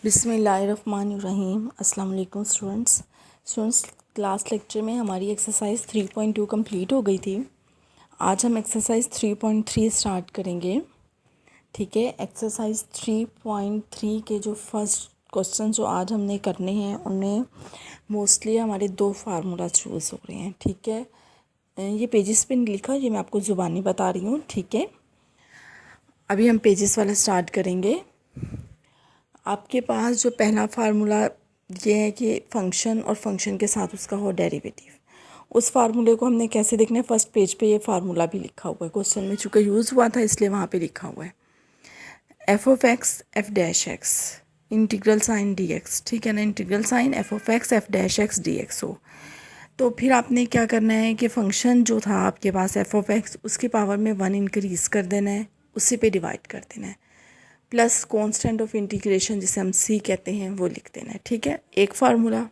बिस्मिल्लाहिर्रहमानिर्रहीम। अस्सलाम वालेकुम स्टूडेंट्स। क्लास लेक्चर में हमारी एक्सरसाइज 3.2 कंप्लीट हो गई थी। आज हम एक्सरसाइज 3.3 स्टार्ट करेंगे। ठीक है, एक्सरसाइज 3.3 के जो फर्स्ट क्वेश्चन जो आज हमने करने हैं उनमें मोस्टली हमारे दो फार्मूला चूज़ हो रहे हैं। ठीक है, ये पेजेस पे नहीं लिखा, ये मैं आपको ज़ुबानी बता रही हूँ। ठीक है, अभी हम पेजेस वाला स्टार्ट करेंगे। आपके पास जो पहला फार्मूला ये है कि फ़ंक्शन और फंक्शन के साथ उसका हो डेरिवेटिव। उस फार्मूले को हमने कैसे देखना है, फर्स्ट पेज पे ये फार्मूला भी लिखा हुआ है, क्वेश्चन में चूँकि यूज़ हुआ था इसलिए वहाँ पे लिखा हुआ है f of x f dash x integral sign d x. ठीक है ना, integral sign f of x f dash x d x हो तो फिर आपने क्या करना है कि फ़ंक्शन जो था आपके पास एफ ऑफ एक्स उसकी पावर में 1 इंक्रीज़ कर देना है, उसी पे डिवाइड कर देना है, प्लस कांस्टेंट ऑफ इंटीग्रेशन जिसे हम सी कहते हैं वो लिख देना है। ठीक है, एक फार्मूला।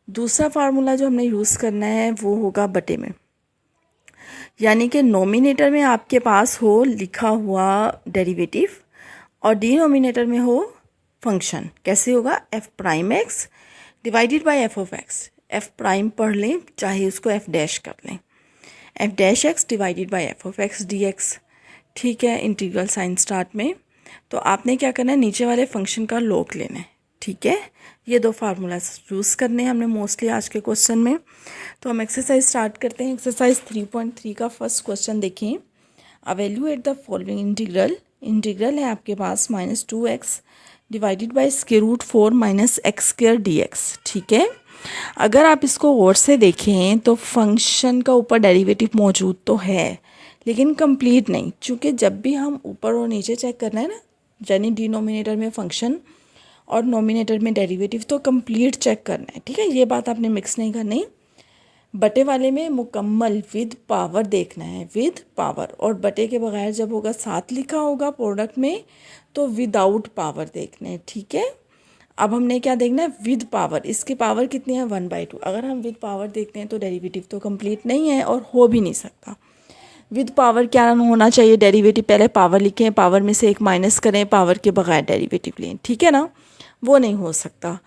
दूसरा फार्मूला जो हमने यूज़ करना है वो होगा बटे में, यानी कि नोमिनेटर में आपके पास हो लिखा हुआ डेरिवेटिव और डिनोमिनेटर में हो फंक्शन। कैसे होगा, F prime x divided by F of x. F prime पढ़ लें, चाहे उसको एफ डैश कर लें, F dash x divided by F of x d x. ठीक है, इंटीग्रल साइन स्टार्ट में तो आपने क्या करना है, नीचे वाले फंक्शन का लॉग लेना है। ठीक है, ये दो फार्मूला यूज़ करने हैं हमने मोस्टली आज के क्वेश्चन में। तो हम एक्सरसाइज स्टार्ट करते हैं। एक्सरसाइज 3.3 का फर्स्ट क्वेश्चन देखिए। अवेल्यूएट द फॉलोइंग इंटीग्रल। इंटीग्रल है आपके पास -2x divided by √4 - x² dx। ठीक है, अगर आप इसको गौर से देखें तो फंक्शन का ऊपर डेरिवेटिव मौजूद तो है लेकिन कंप्लीट नहीं, चूँकि जब भी हम ऊपर और नीचे चेक करना है ना, यानी डिनोमिनेटर में फंक्शन और नोमिनेटर में डेरिवेटिव, तो कंप्लीट चेक करना है। ठीक है, ये बात आपने मिक्स नहीं करनी। बटे वाले में मुकम्मल विद पावर देखना है, विद पावर, और बटे के बगैर जब होगा साथ लिखा होगा प्रोडक्ट में तो विदाउट पावर देखना है। ठीक है, अब हमने क्या देखना है, विद पावर। इसकी पावर कितनी है, 1/2। अगर हम विद पावर देखते हैं तो डेरिवेटिव तो कंप्लीट नहीं है और हो भी नहीं सकता। विद पावर क्या होना चाहिए, डेरिवेटिव पहले पावर लिखें, पावर में से एक माइनस करें, पावर के बगैर डेरिवेटिव लें। ठीक है ना, वो नहीं हो सकता।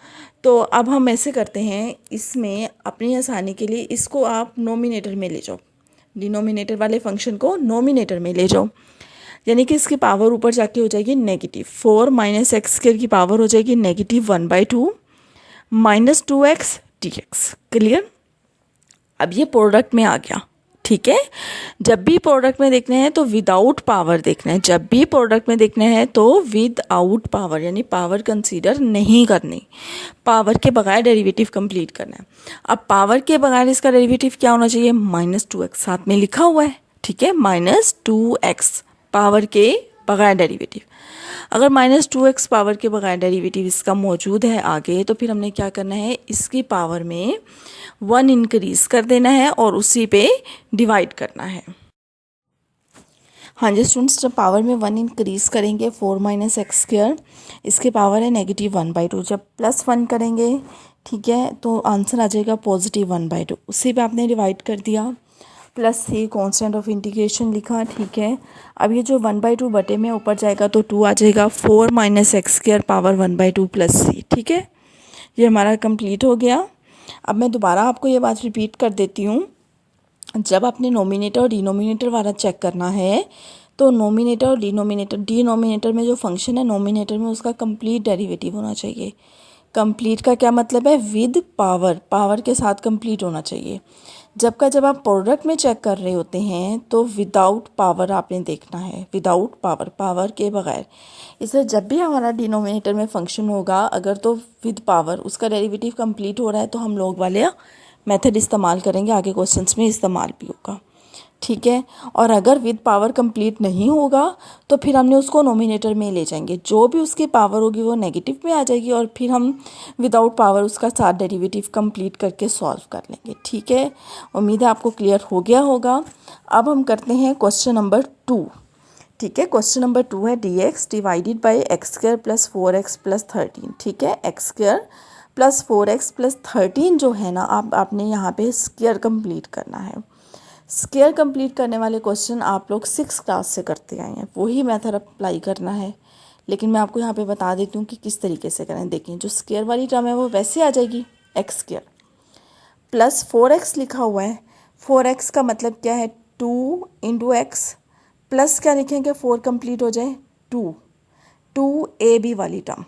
तो अब हम ऐसे करते हैं, इसमें अपनी आसानी के लिए इसको आप नोमिनेटर में ले जाओ, डिनोमिनेटर वाले फंक्शन को नोमिनेटर में ले जाओ, यानी कि इसकी पावर ऊपर जाके हो जाएगी -4 - x² की पावर हो जाएगी -1/2 -2x dx। क्लियर, अब ये प्रोडक्ट में आ गया। ठीक है, जब भी प्रोडक्ट में देखना है तो विदाउट पावर देखना है, जब भी प्रोडक्ट में देखना है तो विदाउट पावर, यानी पावर कंसीडर नहीं करनी, पावर के बगैर डेरिवेटिव कंप्लीट करना है। अब पावर के बगैर इसका डेरिवेटिव क्या होना चाहिए, -2x, साथ में लिखा हुआ है। ठीक है, -2x पावर के बगैर डेरिवेटिव। अगर -2x पावर के बगैर डेरिवेटिव इसका मौजूद है आगे, तो फिर हमने क्या करना है, इसकी पावर में 1 इंक्रीज़ कर देना है और उसी पे डिवाइड करना है। हाँ जी स्टूडेंट्स, जब पावर में 1 इंक्रीज़ करेंगे 4 - x², इसकी पावर है -1/2, जब +1 करेंगे, ठीक है, तो आंसर आ जाएगा +1/2। उसी पे आपने डिवाइड कर दिया, plus c constant of integration लिखा। ठीक है, अब ये जो 1/2 बटे में ऊपर जाएगा तो 2 आ जाएगा, 4 - x² पावर 1/2 प्लस सी। ठीक है, ये हमारा कंप्लीट हो गया। अब मैं दोबारा आपको ये बात रिपीट कर देती हूँ, जब आपने नोमिनेटर और डिनोमिनेटर वाला चेक करना है तो नोमिनेटर और डिनोमिनेटर में जो फंक्शन है नोमिनेटर में उसका कंप्लीट डेरिवेटिव होना चाहिए। कंप्लीट का क्या मतलब है, विद पावर, पावर के साथ कंप्लीट होना चाहिए। जब आप प्रोडक्ट में चेक कर रहे होते हैं तो विदाउट पावर आपने देखना है, विदाउट पावर, पावर के बगैर। इसलिए जब भी हमारा डिनोमिनेटर में फंक्शन होगा अगर तो विद पावर उसका डेरिवेटिव कंप्लीट हो रहा है तो हम लोग वाले मेथड इस्तेमाल करेंगे, आगे क्वेश्चंस में इस्तेमाल भी होगा। ठीक है, और अगर विद पावर कंप्लीट नहीं होगा तो फिर हमने उसको नोमिनेटर में ले जाएंगे, जो भी उसकी पावर होगी वो नेगेटिव में आ जाएगी और फिर हम विदाउट पावर उसका साथ डेरिवेटिव कंप्लीट करके सॉल्व कर लेंगे। ठीक है, उम्मीद है आपको क्लियर हो गया होगा। अब हम करते हैं क्वेश्चन नंबर 2। ठीक है, क्वेश्चन नंबर 2 है dx divided by x² + 4x + 13। ठीक है, x² + 4x + 13 जो है ना, आपने यहाँ पे स्क्वायर कंप्लीट करना है। स्क्वायर कंप्लीट करने वाले क्वेश्चन आप लोग 6th क्लास से करते आए हैं, वही मेथड अप्लाई करना है। लेकिन मैं आपको यहाँ पे बता देती हूँ कि किस तरीके से करें। देखें, जो स्क्वायर वाली टर्म है वो वैसे आ जाएगी, एक्स स्क्वायर प्लस 4x लिखा हुआ है। 4x का मतलब क्या है, 2 इंटू एक्स प्लस क्या लिखेंगे, 4 कंप्लीट हो जाए 2, 2ab वाली टर्म,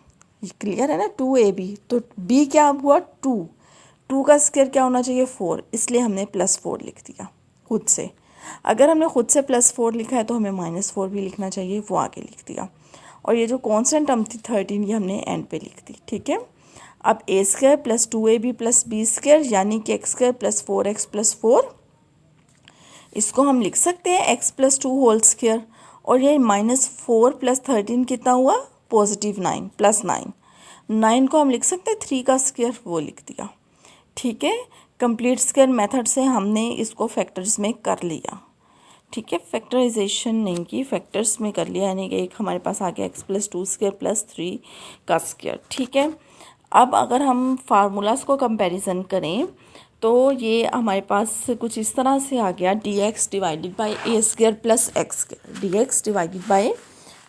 क्लियर है ना, 2ab। तो b क्या हुआ, 2 का स्क्वायर क्या होना चाहिए, 4, इसलिए हमने +4 लिख दिया खुद से। अगर हमने खुद से +4 लिखा है तो हमें -4 भी लिखना चाहिए, वो आगे लिख दिया। और ये जो कांस्टेंट टर्म थी 13, ये हमने एंड पे लिख दी, ठीक है। अब a² + 2ab + b² यानी कि x² + 4x + 4, इसको हम लिख सकते हैं x + 2 होल स्क्वायर। और ये -4 + 13 कितना हुआ, +9 +9, 9 को हम लिख सकते हैं 3 का स्क्वायर, वो लिख दिया, ठीक है। कंप्लीट स्क्वायर मेथड से हमने इसको फैक्टर्स में कर लिया, ठीक है। फैक्टराइजेशन नहीं की, फैक्टर्स में कर लिया, यानी कि एक हमारे पास आ गया x + 2² + 3 का स्क्वायर, ठीक है। अब अगर हम फार्मूलाज को कंपैरिजन करें तो ये हमारे पास कुछ इस तरह से आ गया, dx / a² + x², dx / a²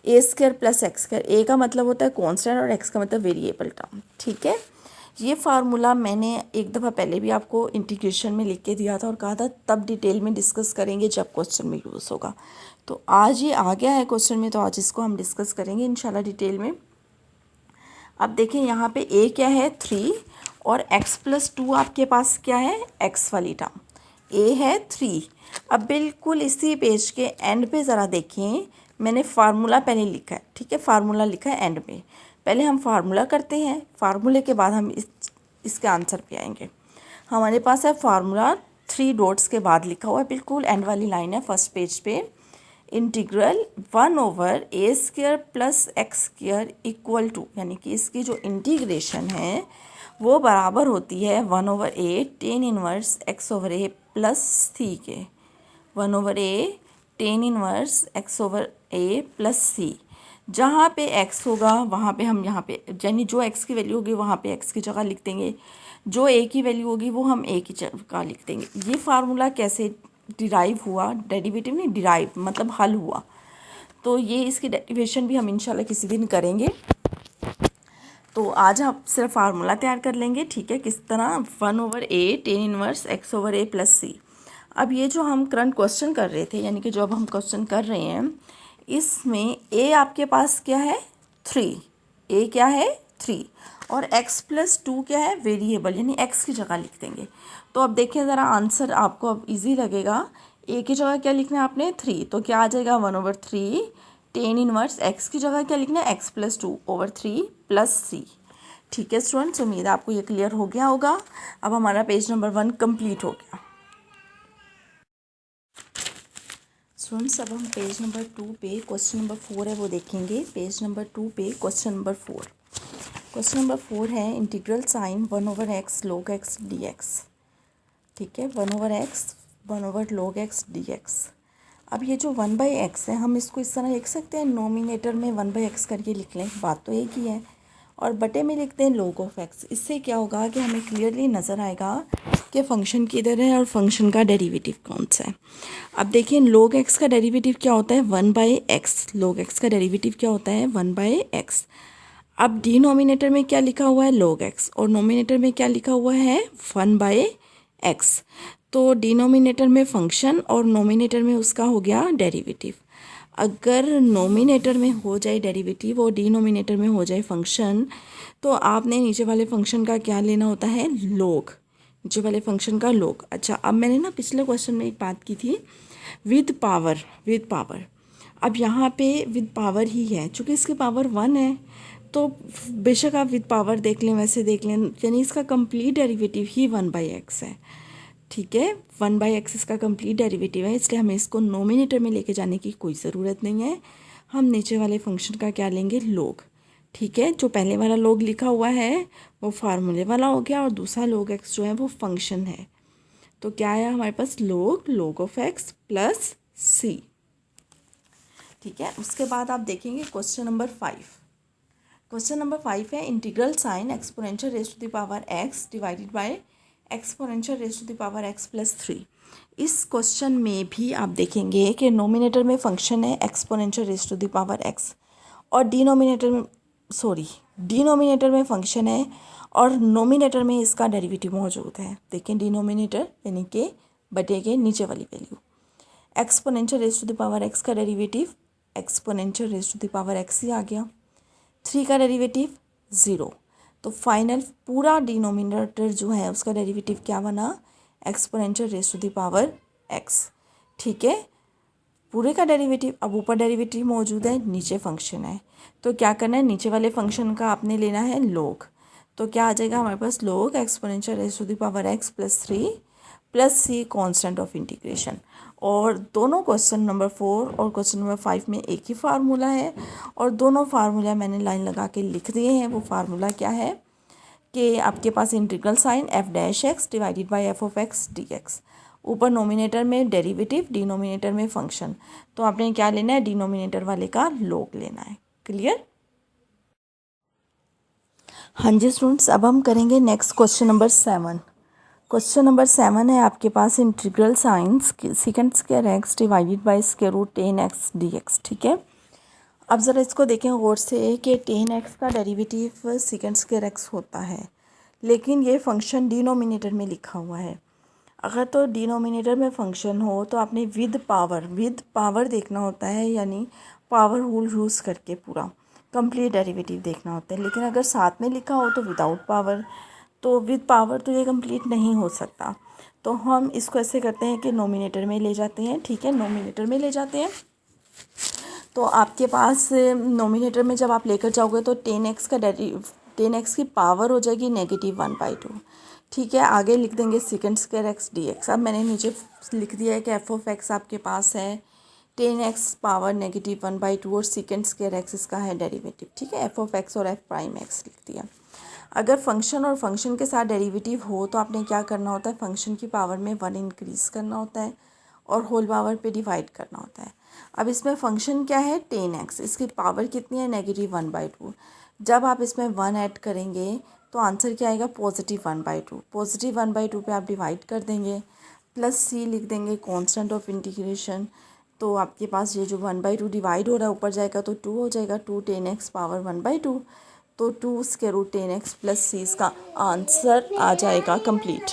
+ x²। a का मतलब होता है कांस्टेंट और x का मतलब वेरिएबल टर्म, ठीक है। ये फार्मूला मैंने एक दफ़ा पहले भी आपको इंटीग्रेशन में लिख के दिया था और कहा था तब डिटेल में डिस्कस करेंगे जब क्वेश्चन में यूज़ होगा। तो आज ये आ गया है क्वेश्चन में, तो आज इसको हम डिस्कस करेंगे इंशाल्लाह डिटेल में। अब देखें यहाँ पे a क्या है, 3, और x + 2 आपके पास क्या है, x वाली टर्म, a है 3। अब बिल्कुल इसी पेज के एंड पे ज़रा देखें, मैंने फार्मूला पहले लिखा है, ठीक है, फार्मूला लिखा है एंड में। पहले हम फार्मूला करते हैं, फार्मूले के बाद हम इसके आंसर पे आएंगे। हमारे पास है फार्मूला, 3 डॉट्स के बाद लिखा हुआ है, बिल्कुल एंड वाली लाइन है फर्स्ट पेज पे। इंटीग्रल 1/a² + x² = यानी कि इसकी जो इंटीग्रेशन है वो बराबर होती है 1/a tan inverse x/a + c के, 1/a tan inverse x/a + c। जहाँ पे x होगा वहाँ पे हम यहाँ पे, यानी जो x की वैल्यू होगी वहाँ पे x की जगह लिख देंगे, जो a की वैल्यू होगी वो हम a की जगह लिख देंगे। ये फार्मूला कैसे डिराइव हुआ, डेरिवेटिव नहीं, डिराइव मतलब हल हुआ, तो ये इसकी डेरिवेशन भी हम इंशाल्लाह किसी दिन करेंगे। तो आज हम सिर्फ फार्मूला तैयार कर लेंगे, ठीक है, किस तरह, 1/a tan inverse x/a + c। अब ये जो हम करंट क्वेश्चन कर रहे थे, यानी कि जो अब हम क्वेश्चन कर रहे हैं, इसमें a आपके पास क्या है, 3, a क्या है 3, और x + 2 क्या है, वेरिएबल, यानी x की जगह लिख देंगे। तो अब देखिए ज़रा आंसर आपको अब इजी लगेगा। a की जगह क्या लिखना है आपने, 3, तो क्या आ जाएगा 1/3 tan इनवर्स, x की जगह क्या लिखना है, x + 2/3 + c, ठीक है स्टूडेंट्स। उम्मीद है आपको ये क्लियर हो गया होगा। अब हमारा पेज नंबर 1 कंप्लीट हो गया। स्टूडेंट्स अब हम पेज नंबर 2 पे क्वेश्चन नंबर 4 है वो देखेंगे। पेज नंबर 2 पे क्वेश्चन नंबर 4, क्वेश्चन नंबर 4 है integral sign 1/x log x dx, ठीक है, 1/x 1/log x dx। अब ये जो 1/x है हम इसको इस तरह लिख सकते हैं, नोमिनेटर में 1/x करके लिख लें, बात तो एक ही है, और बटे में लिखते हैं log of x। इससे क्या होगा कि हमें क्लियरली नज़र आएगा कि फ़ंक्शन किधर है और फंक्शन का डेरिवेटिव कौन सा है। अब देखिए log x का डेरिवेटिव क्या होता है, 1/x, log x का डेरिवेटिव क्या होता है, 1/x। अब डिनोमिनेटर में क्या लिखा हुआ है, log x, और नोमिनेटर में क्या लिखा हुआ है, 1/x। तो डिनोमिनेटर में फंक्शन और नोमिनेटर में उसका हो गया डेरिवेटिव। अगर नोमिनेटर में हो जाए डेरिवेटिव और डिनोमिनेटर में हो जाए फंक्शन, तो आपने नीचे वाले फंक्शन का क्या लेना होता है, लोग, नीचे वाले फंक्शन का लोग। अच्छा, अब मैंने ना पिछले क्वेश्चन में एक बात की थी, विद पावर। अब यहाँ पे विद पावर ही है, चूँकि इसकी पावर 1 है, तो बेशक आप विद पावर देख लें, वैसे देख लें, यानी इसका कंप्लीट डेरिवेटिव ही 1/x है, ठीक है, 1/x इसका कंप्लीट डेरिवेटिव है, इसलिए हमें इसको नोमिनेटर में लेके जाने की कोई ज़रूरत नहीं है। हम नीचे वाले फंक्शन का क्या लेंगे, लोग, ठीक है। जो पहले वाला लोग लिखा हुआ है वो फार्मूले वाला हो गया, और दूसरा log x जो है वो फंक्शन है। तो क्या आया हमारे पास, log of x + c, ठीक है। उसके बाद आप देखेंगे क्वेश्चन नंबर 5। क्वेश्चन नंबर 5 है integral sign exponential raise to the power x divided by exponential raise to the power x + 3। इस क्वेश्चन में भी आप देखेंगे कि नोमिनेटर में फंक्शन है exponential raise to the power x, और डिनोमिनेटर में फंक्शन है और नोमिनेटर में इसका डेरिवेटिव मौजूद है। देखें डिनोमिनेटर यानी कि बटे के नीचे वाली value, exponential raise to the power x का derivative exponential raise to the power x ही आ गया, 3 का डेरिवेटिव 0। तो फाइनल पूरा डिनोमिनेटर जो है उसका डेरिवेटिव क्या बना, exponential raise to the power x. ठीक है, पूरे का डेरिवेटिव। अब ऊपर डेरिवेटिव मौजूद है, नीचे फंक्शन है, तो क्या करना है, नीचे वाले फंक्शन का आपने लेना है लोग। तो क्या आ जाएगा हमारे पास, लोग exponential raise to the power x plus 3 प्लस सी कांस्टेंट ऑफ इंटीग्रेशन। और दोनों क्वेश्चन नंबर 4 और क्वेश्चन नंबर 5 में एक ही फार्मूला है और दोनों फार्मूला मैंने लाइन लगा के लिख दिए हैं। वो फार्मूला क्या है कि आपके पास integral sign f dash x divided by f of x d x, ऊपर नोमिनेटर में डेरिवेटिव, डिनोमिनेटर में फंक्शन। तो आपने क्या लेना है, डिनोमिनेटर वाले का लोग लेना है। क्लियर? हाँ जी स्टूडेंट्स, अब हम करेंगे next question number 7। Question number 7 है आपके पास integral science second square x divided by square root 10 x d x. ठीक है, अब ज़रा इसको देखें गौर से कि 10 एक्स का डेरिवेटिव सेकंड स्क्वायर एक्स होता है, लेकिन ये फंक्शन डिनोमिनेटर में लिखा हुआ है। अगर तो डिनोमिनेटर में फंक्शन हो तो आपने विद पावर देखना होता है, यानी पावर रूल यूज़ करके पूरा कंप्लीट डेरिवेटिव देखना होता है। लेकिन अगर साथ में लिखा हो तो विदाउट पावर, तो विद पावर तो ये कंप्लीट नहीं हो सकता। तो हम इसको ऐसे करते हैं कि नोमिनेटर में ले जाते हैं। ठीक है, नोमिनेटर में ले जाते हैं। तो आपके पास नोमिनेटर में जब आप लेकर जाओगे तो 10 एक्स की पावर हो जाएगी -1/2। ठीक है, आगे लिख देंगे second square x d x. अब मैंने नीचे लिख दिया है कि एफ ऑफ एक्स आपके पास है 10 एक्स पावर -1/2 और सेकंड स्क्वायर एक्स इसका है डेरिवेटिव। ठीक है, एफ ऑफ एक्स और एफ प्राइम एक्स लिख दिया। अगर फंक्शन और फंक्शन के साथ डेरिवेटिव हो तो आपने क्या करना होता है, फंक्शन की पावर में 1 इंक्रीज़ करना होता है और होल पावर पे डिवाइड करना होता है। अब इसमें फंक्शन क्या है 10x, इसकी पावर कितनी है -1/2। जब आप इसमें 1 ऐड करेंगे तो आंसर क्या आएगा, +1/2। +1/2 पे आप डिवाइड कर देंगे, प्लस सी लिख देंगे कांस्टेंट ऑफ इंटीग्रेशन। तो आपके पास ये जो 1/2 डिवाइड हो रहा है ऊपर जाएगा तो 2 हो जाएगा, 2 10x पावर 1/2, तो 2 स्क्वायर रूट 10x प्लस सी इसका आंसर आ जाएगा कंप्लीट।